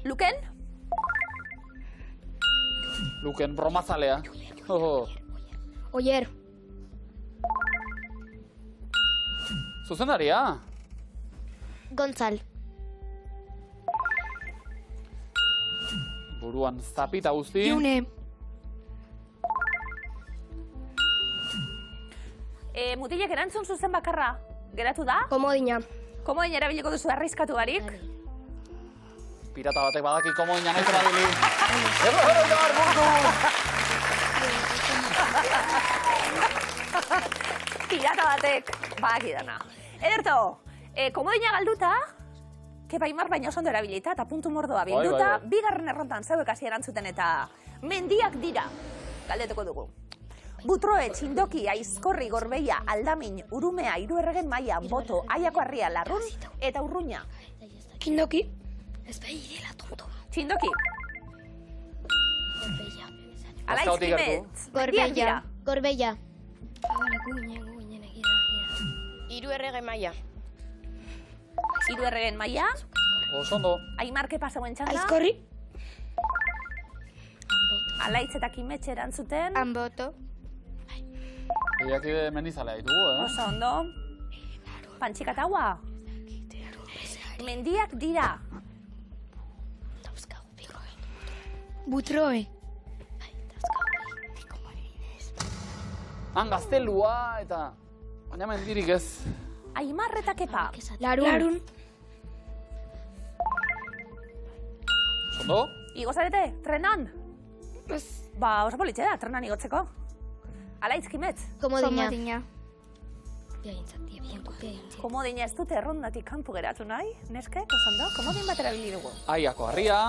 Luken? Luken bromazalea. Oh. Oier. Zuzendaria. Gontzal. Buruan zapita guzti. June. Mutilek erantzun zuzen bakarra. Geratu da? Komodina. Komoin erabiliko duzu arriskatu barik? Pirata batek badaki komodina nahi erabili. Erro puntu! Pirata batek badaki dana. Ederto, komodina galduta, kepaimar baina oso ondo erabilita eta puntu mordoa bilduta, bai. bigarren errontan zeuek hasi erantzuten eta mendiak dira. Galdetuko dugu. Butroe, Txindoki, Aizkorri, Gorbeia, Aldamin, Urumea, Hiruerregen Maia, Boto, Aiako Harria, Larrun eta Urruña. Kindoki. Txindoki. Alaiz Bazkaotik gertu. Kimetz. Mendiak dira. Gorbeia. Hiruerrege maila. Hiruerregen Maia. Oso ondo. Aimar kepa zegoen txanda. Aizkorri. Alaitz eta Kimetxe erantzuten. Anboto. Iakide mendizalea ditugu, Oso ondo. Pantxika eta haua. Mendiak dira. Butroe. Han gaztelua eta... Baina mendirik ez. Aimar eta kepa. Larun. Oso ondo. Igo zarete, trenan? Ba, oso politxe da, trenan igotzeko. Alaitz Kimetz. Komodina. Komodina ez dute errondatik kanpo geratu nahi, neske? Oso ondo, komodin bat erabili dugu. Aiako Harria.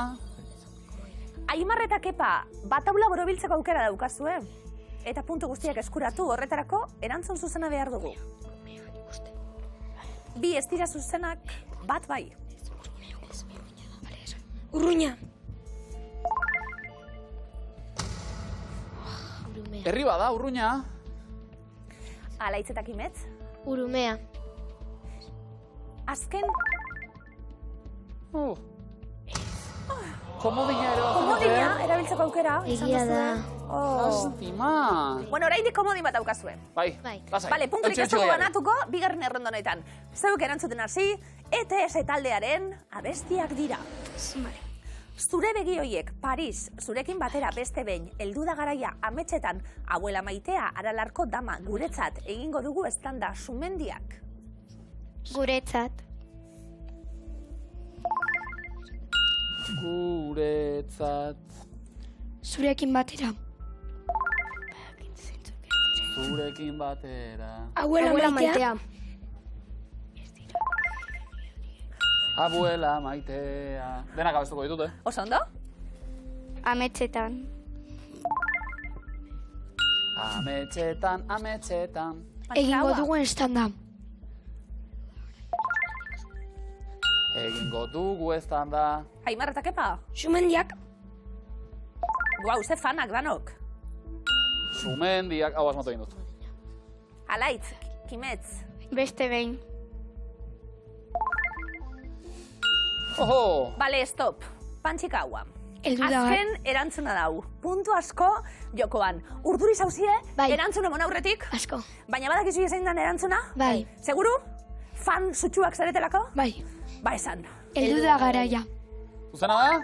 Aimar eta kepa, bat aula borobiltzeko aukera daukazue. eta puntu guztiak eskuratu horretarako erantzun zuzena behar dugu. Bi ez dira zuzenak, bat bai. Urruña. Herri bada, Urruña. Alaitz eta Kimetz. Urumea. Azken, Komodina ere bat komodina erabiltzeko aukera. izan Egia da. duzue. Oh. Lastima. Bueno, oraindik komodin bat daukazue. Bai, Bai. lasai. Bale, punturik ez Eutxo dugu gehiago. banatuko, bigarren errondo honetan. Zeuk erantzuten hasi, ETS taldearen abestiak dira. Zure begi hoiek, Paris, zurekin batera beste behin, heldu da garaia ametsetan, abuela maitea, aralarko dama, guretzat, egingo dugu estanda sumendiak. Guretzat. Guretzat. Zurekin batera. Zurekin batera. Abuela maitea. Abuela maitea. Denak abestuko ditut, Oso ondo? Ametsetan. Ametxetan, ametxetan. Egingo duguen estanda. Egingo dugu estanda. Aimar eta Kepa? Sumendiak. Guau, ze fanak danok. Sumendiak, hau asmatu egin dut. Alaitz, Kimetz. Beste behin. Oho! Bale, stop. Pantxikaua. Heldu da bat. Azken erantzuna dau. Puntu asko jokoan. Urduri zauzie, Bai. erantzuna mona aurretik. Asko. Baina badakizu zein dan erantzuna? Bai. Seguru? Fan sutsuak zaretelako? Bai. Ba esan. Heldu da garaia. Zuzena da?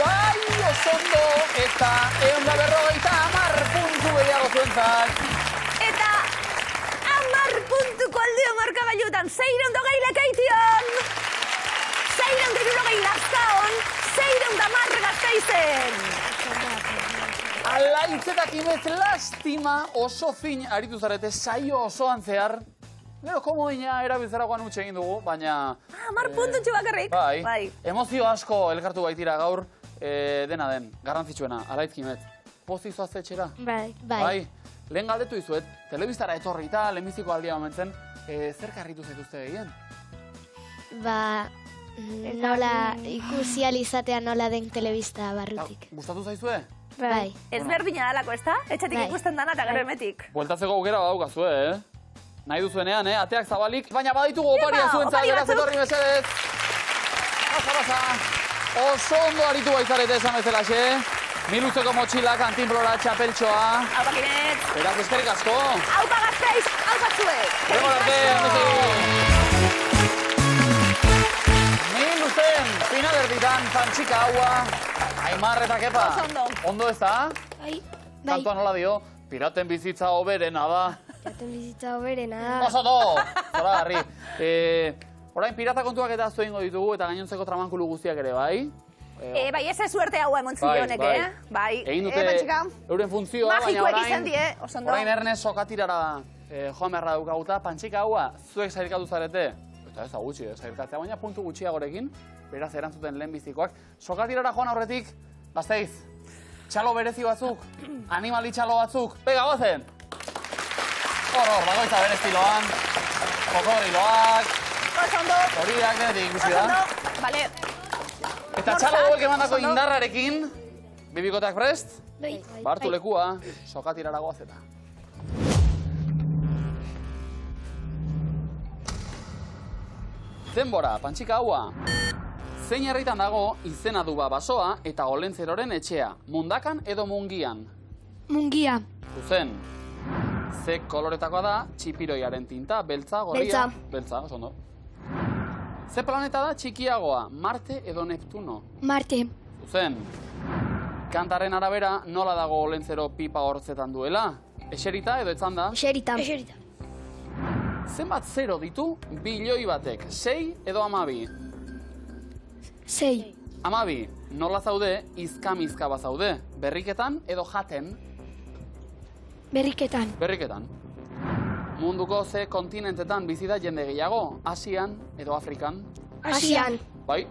Bai, osondo, eta 150 puntu gehiago zuentzat. Eta 10 puntuko aldeo markagailutan 620 lekaition. 660 Lazkaon, 610 Gasteizen. Alaitz eta Kimetz, lastima oso fin aritu zarete saio osoan zehar. Gero komodina erabiltzerakoan utxe egin dugu, baina... 10 puntutxu bakarrik. Bai. Emozio asko elkartu baitira gaur, dena den, garrantzitsuena, Alaitz Kimetz. Pozik zoazte etxera? Bai. Bai. Lehen galdetu izuet, telebiztara etorri eta lehenbiziko aldia momentzen, zer karritu zaituzte gehien? Ba, nola ikusi alizatea nola den telebista barrutik. Gustatu zaizue? Bai. Ez berdina dalako, ezta? Etxetik Bai. ikusten dana eta gero emetik. Bueltatzeko aukera badaukazue, Nahi duzuenean, ateak zabalik, baina baditugu oparia Epa, zuentzat, opari beraz batzuk. etorri mesedez. Pasa. Oso ondo aritu baitzarete esan bezalaxe. Miluzeko motxila, kantinplora, txapeltxoa. Aupa Kimetz. Beraz, eskerrik asko. Aupa Gasteiz, aupa zuek. Gero arte, Miluzen, finalerditan, Pantxika haua, Aimar eta Kepa. Oso ondo. Ondo ez da? Bai. Kantua nola dio, piraten bizitza hoberena da. Jaten bizitza hoberena da. Oso do! Zora garri. Orain, pirata kontuak eta aztu egingo ditugu eta gainontzeko tramankulu guztiak ere, bai? Bai, eze suerte hau emontzi honek, Bai. Egin dute Pantxika? euren funtzioa, baina Magikoek izan orain... die, oso ondo. Orain Ernest sokatirara joan beharra daukaguta, Pantxika haua, zuek sailkatu zarete, eta ez da gutxi, sailkatzea, baina puntu gutxiagorekin, beraz erantzuten lehenbizikoak. Sokatirara joan aurretik, Gasteiz, txalo berezi batzuk, animali txalo batzuk, pega gozen! Hor, bagoitza bere estiloan, kokodriloak, Oso ondo. horiak denetik ikusi Oso da. ondo. Bale. Eta txalo hauek emandako indarrarekin, bibikoteak prest, Bai. bartu lekua, sokatirara goazeta. Denbora, Pantxika haua. Zein herritan dago izena du basoa eta Olentzeroren etxea, Mundakan edo Mungian? Mungia. Zuzen. Ze koloretakoa da, txipiroiaren tinta, beltza, gorria? Beltza, oso ondo. Ze planeta da txikiagoa, Marte edo Neptuno? Marte. Zuzen. Kantaren arabera nola dago Olentzero pipa hortzetan duela? Eserita edo etzanda? Eserita. Eserita. Zenbat zero ditu bilioi batek, 6 edo 12? 6. 12, nola zaude, izka-mizka bazaude, berriketan edo jaten? Berriketan. Berriketan. Munduko ze kontinentetan bizi da jende gehiago, Asian edo Afrikan? Asian. Bai.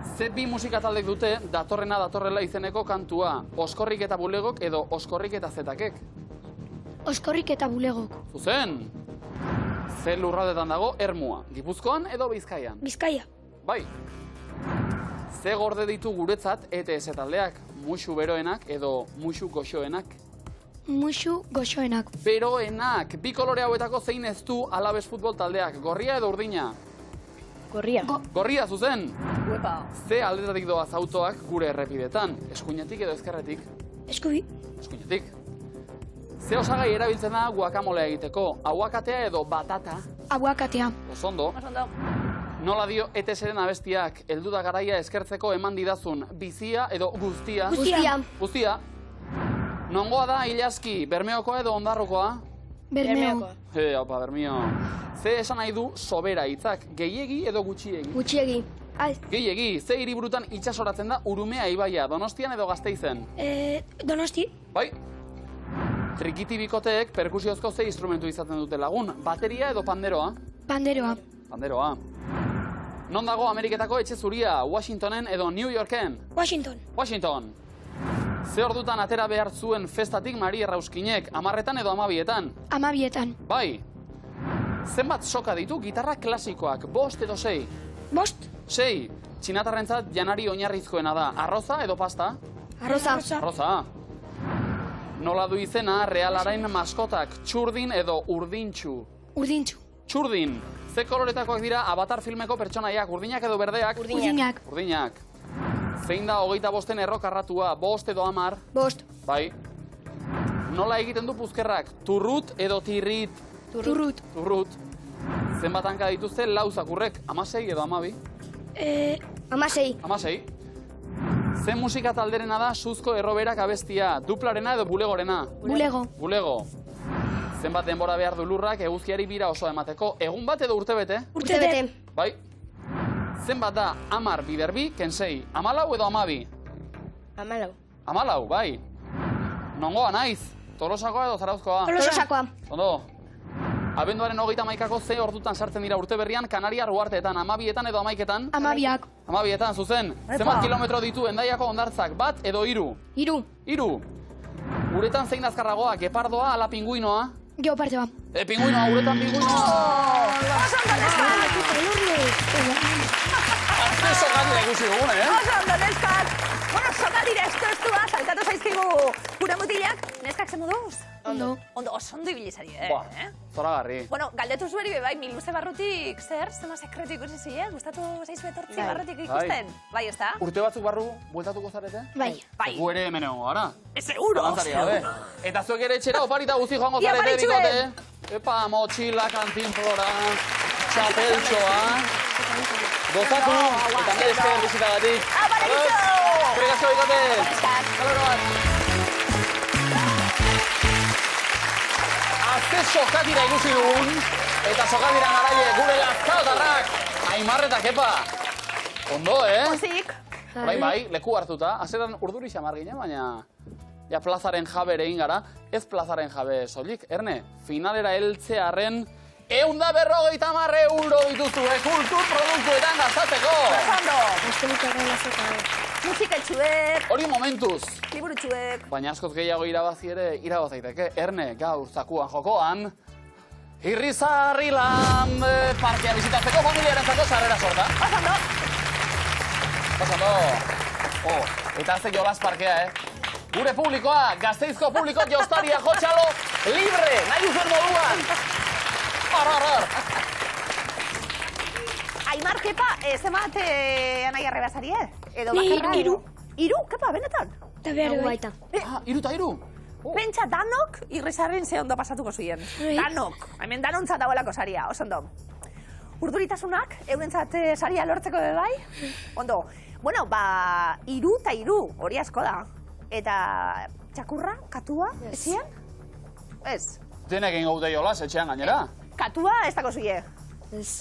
Ze bi musikataldek dute datorrena datorrela izeneko kantua, Oskorrik eta Bulegok edo Oskorrik eta Zetakek? Oskorrik eta bulegok. Zuzen! Ze lurraldetan dago Ermua, Gipuzkoan edo Bizkaian? Bizkaia. Bai. Ze gorde ditu guretzat ETS taldeak, musu beroenak edo musu goxoenak? Musu goxoenak. Beroenak, bi kolore hauetako zein ez du Alabes futbol taldeak, gorria edo urdina? Gorria. Gorria, zuzen! Uepa. Ze aldetatik doaz autoak gure errepidetan, eskuinetik edo ezkerretik? Eskubi. Eskuinetik. Ze osagai erabiltzen da guakamolea egiteko, aguakatea edo batata? Aguakatea. Osondo. Osondo. Nola dio ETS-ren abestiak, heldu da garaia eskertzeko eman didazun, bizia edo guztia? Guztia. Guztia. Nongoa da ilaski, Bermeokoa edo Ondarrokoa? Bermeo. Opa, Bermeo. Ze esan nahi du sobera hitzak, gehiegi edo gutxiegi? Gutxiegi. Gehiegi, ze hiriburutan itsasoratzen da Urumea ibaia, Donostian edo Gasteizen? Donosti. Bai. Trikiti bikoteek perkusiozko ze instrumentu izaten dute lagun, bateria edo panderoa? Panderoa. Panderoa. Non dago Ameriketako etxe zuria, Washingtonen edo New Yorken? Washington. Washington. Ze ordutan atera behar zuen festatik Mari Errauskinek, 10etan edo 12etan? 12etan. Bai. Zenbat soka ditu gitarra klasikoak, 5 edo 6? 5. 6. Txinatarrentzat janari oinarrizkoena da, arroza edo pasta? Arroza. Arroza. Nola du izena Realaren maskotak, txurdin edo urdintxu? Urdintxu. Txurdin. Ze koloretakoak dira Avatar filmeko pertsonaiak, urdinak edo berdeak? Urdinak. Urdinak. Zein da 25 errokarratua, 5 edo 10? 5. Bai. Nola egiten du puzkerrak, turrut edo tirrit? Turrut. Turrut. Zenbat hanka dituzte lau zakurrek, 16 edo 12? 16. 16. Zen musika talderena da suzko erroberak abestia, duplarena edo bulegorena? Bulego. Bulego. Zenbat denbora behar du lurrak eguzkiari bira osoa emateko, egun bat edo urtebete? Urtebete. Bai. Zenbat da 10 bider bi, kensei, 14 edo 12? 14. 14, bai. Nongoa naiz? Tolosakoa edo Zarauzkoa? Tolosakoa. Ondo. Abenduaren 31ko ze ordutan sartzen dira urte berrian Kanariar uharteetan, 12etan edo 11etan? 12ak. 12etan, zuzen. Zenbat kilometro ditu Hendaiako hondartzak, bat edo 3? 3. 3. Uretan zein azkarragoa, gepardoa ala pinguinoa? Geopardoa. Pinguinoa, uretan pinguinoa! Azte sokatira ikusi dugun, Oso ondo, neskak! Bueno, sokatira estu-estua, saltatu zaizkigu gure mutilak. Neskak ze moduz? Ondo. Ondo, oso ondo ibilizari, Zoragarri. Bueno, galdetu zueri bai, Miluze barrutik zer, zema sekretu ikusi zi, gustatu zaizu etortzi barrutik ikusten? Bai, ez da? Urte batzuk barru, bueltatuko zarete? Bai. Gu ere hemen egongo gara. Seguro! Zalantzari gabe. Eta zuek ere etxera oparita guzti joango Ia, zarete paritxuen! bikote. Epa, motxila, kantinflora, txapeltxoa. Gozatu, eta nire esker bizitagatik. Aparitxo! Eskerrik asko bikote! Kalero bat! Azte sokatira ikusi dugun, eta sokatira garaie gure lazkaotarrak. Aimarretak, epa! Ondo, Pozik! Bai, leku hartuta. Azeran urduri xamar ginen, baina... Ja, plazaren jabe ere egin gara. Ez plazaren jabe soilik. Erne, finalera heltzearren 150 euro dituzue kulturproduktuetan gastatzeko! Ondo! Musiketxuek, Hori momentuz. liburutxuek. Baina askoz gehiago irabazi ere irabazaiteke. Erne, gaur zakuan jokoan... Irrizarrilan parkea bizitatzeko familiarentzako sarrera sorta. Oso Pasando. Eta azte jolas parkea, Gure publikoa, Gasteizko publiko jostaria jotxalo libre, nahi uzen moduan. Hor. Aimar, kepa, zemat anai arrebazari, Edo Ni bakarra? hiru. Hiru, kepa, benetan? Eta behar baita. Hiru eta hiru. Pentsa danok irrizarren ze ondo pasatuko zuien. Danok, hemen danontzat dagoelako saria, oso ondo. Urduritasunak, eurentzat saria lortzeko be bai? Ondo, bueno, hiru eta hiru, hori asko da. Eta txakurra, katua, ezien? Ez. Denek egin gaude jolas, etxean gainera. Katua ez dako zuie.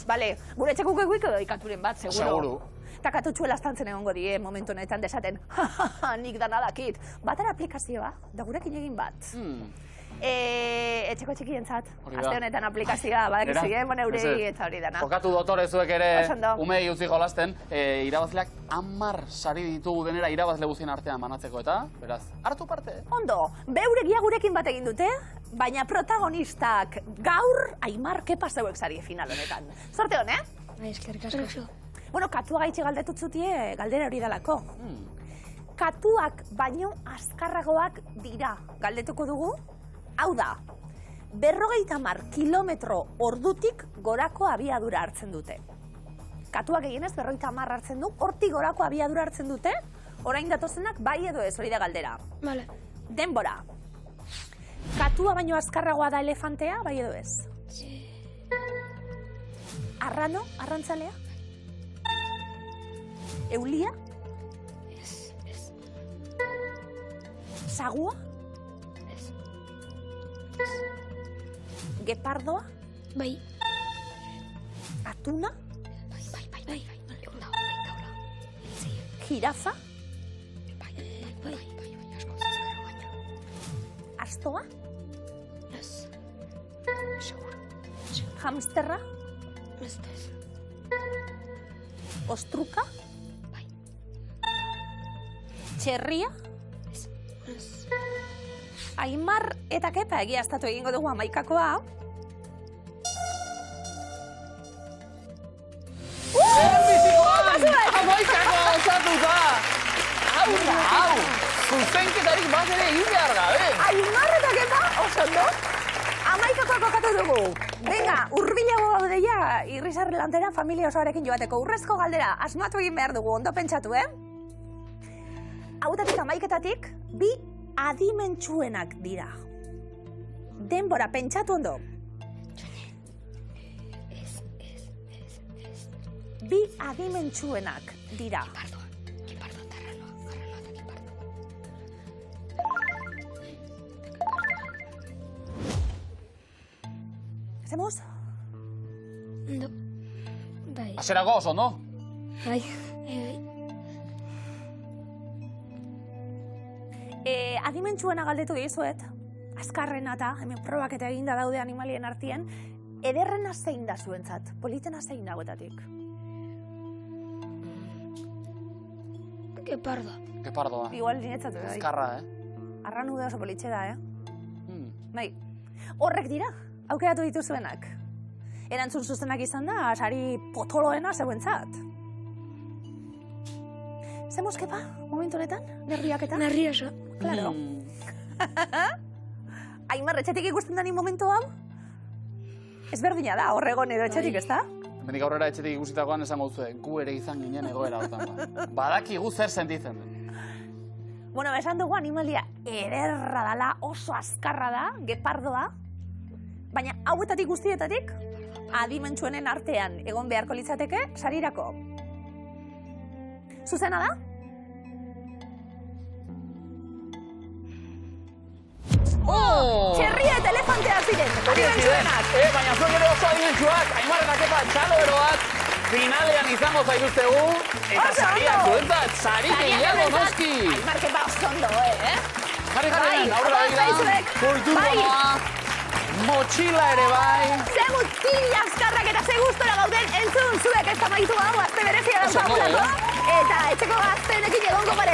Bale, gure txekuk eguik edo ikaturen bat, seguro. Seguru. Eta katutxuela estantzen egongo die momentu honetan desaten. Nik dana dakit. Batara aplikazioa, da gurekin egin bat. Etxeko txikientzat. Hori da. Aste honetan aplikazioa, badakizu, neurei eta hori dana. Kokatu dotore zuek ere Oso ondo. umei utzi jolasten, irabazleak 10 sari ditugu denera irabazle guztien artean banatzeko eta, beraz, hartu parte. Ondo, beuregia gurekin bat egin dute, baina protagonistak gaur Aimar Kepa zeuek sari final honetan. Zorte hon, Eskerrik asko. Bueno, katua gaitxe galdetut zutie galdera hori dalako. Katuak baino azkarragoak dira galdetuko dugu. Hau da, 50 kilometro ordutik gorako abiadura hartzen dute. Katuak gehienez 50 hartzen du, hortik gorako abiadura hartzen dute, orain datozenak bai edo ez, hori da galdera. Vale. Denbora. Katua baino azkarragoa da elefantea, bai edo ez? Arrano, arrantzalea? Eulia? Sagua? Gepardoa? Bai. Atuna? Bai. Jirafa? Astoa? Hamsterra? Ostruka? Txerria? Aimar eta Kepa egiaztatu egingo dugu 11koa. Amaikako osatuta! Hau! Zuzenketarik bat ere egin behar gabe! Aimar eta Kepa, oso ondo? 11koa kokatu dugu. Venga, hurbilago gaudeia irrisarri lantera familia osoarekin joateko. Urrezko galdera, asmatu egin behar dugu, ondo pentsatu, Hautatik 11ketatik, bi adimentsuenak dira. Denbora, pentsatu ondo. Bi adimentsuenak dira. Hacemos? No. Bai. Azerako oso, no? Bai. Adimentsuena galdetu dizuet, azkarrena eta hemen probak eta eginda daude animalien artien, ederrena zein da zuentzat, politena zein dagoetatik? Gepardoa. Gepardoa. Igual niretzat, bai. Azkarra, Arranude oso politxe da, Bai. Horrek dira, aukeratu dituzuenak. Erantzun zuzenak izan da, sari potoloena zeuentzat. Zemos, Kepa, momentu honetan? Nerviak eta? Nervioso. Claro. Aimar, etxetik ikusten dani momentu hau? Ezberdina da, horregon edo etxetik, ez da? Hemendik aurrera etxetik ikusitakoan esango duzue, gu ere izan ginen egoera hortan. Badakigu zer sentitzen den. Bueno, esan dugu animalia ederra dala, oso azkarra da, gepardoa, baina hauetatik guztietatik, adimentsuenen artean egon beharko litzateke sarirako. Zuzena da? Txerria eta elefantea ziren, adimentsuenak. Baina zuen ere oso adimentsuak, Aimar eta Kepa txalo eroak, finalean izango zaituztegu, eta sariak zuentzat, sari gehiago noski. Aimar, Kepa oso ondo, Jarri, aurra begira, kulturbonoa, motxila ere bai. Ze mutil azkarrak eta ze gustora gauden entzun zuek ez amaitu hau, azte berezia daukagulako. Eta etxeko gaztenekin egongo gara